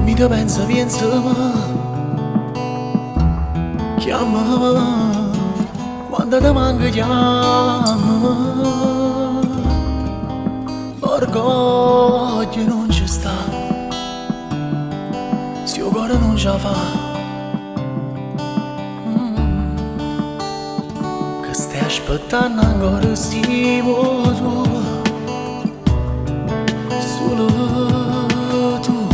mica pensa chiamami quando ti manca chiamami, orgoglio non ci sta se il cuore non ce la fa, che stai aspettando ancora stimo tu, solo tu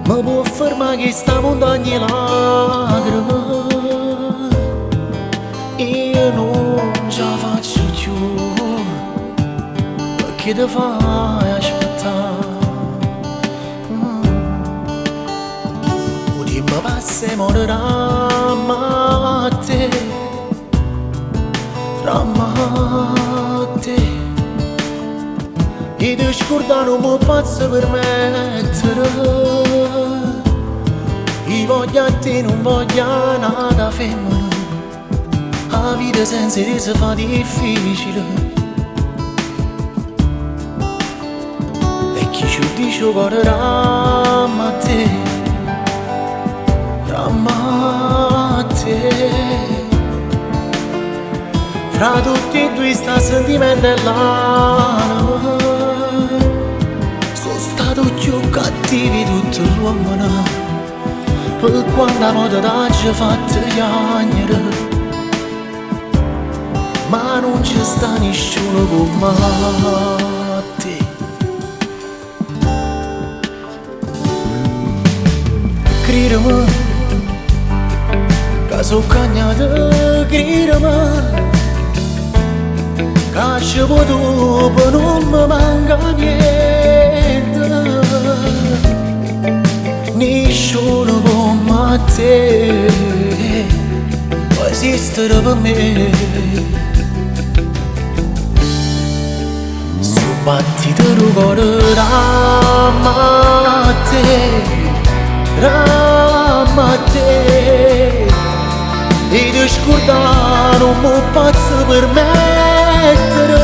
mi può fermare che sta montagna e lacrime, io non ce la faccio più, perché ti fai aspettare. O tempo passa e morirà a te, fra me e te, e ti scordare non mi posso permettere. Io voglio a te, non voglio nada femmina, la vita senza te si fa difficile. E chi ci dice cuore rama a te, rama a te. Fra tutti e due sta sentimento e l'anima, sono stato più cattivi tutto l'uomo, per quando modo ci fatte piangere, ma non ci sta nessuno come te. Credimi, che sono cagnato, credimi, che ci dopo non mi manca niente, nessuno come te può esistere per me. Su battito il cuore rama a te, rama a te, e ti scordare non mi posso permettere.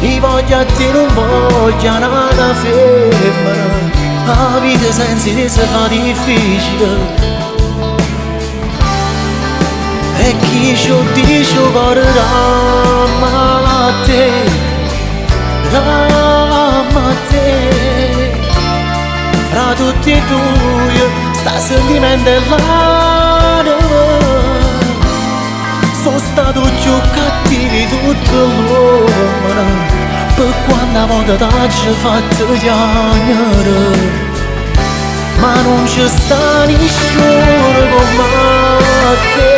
Io voglio a te, non voglio nada femmina, la vita senza te si fa difficile. E chi ci dice cuore rama a te, rama a te. Fra tutti e due sta sentimento e l'anima, sono stato più cattivi tutto l'uomo, per quando volta ci fatto piangere, ma non ci sta nessuno come te.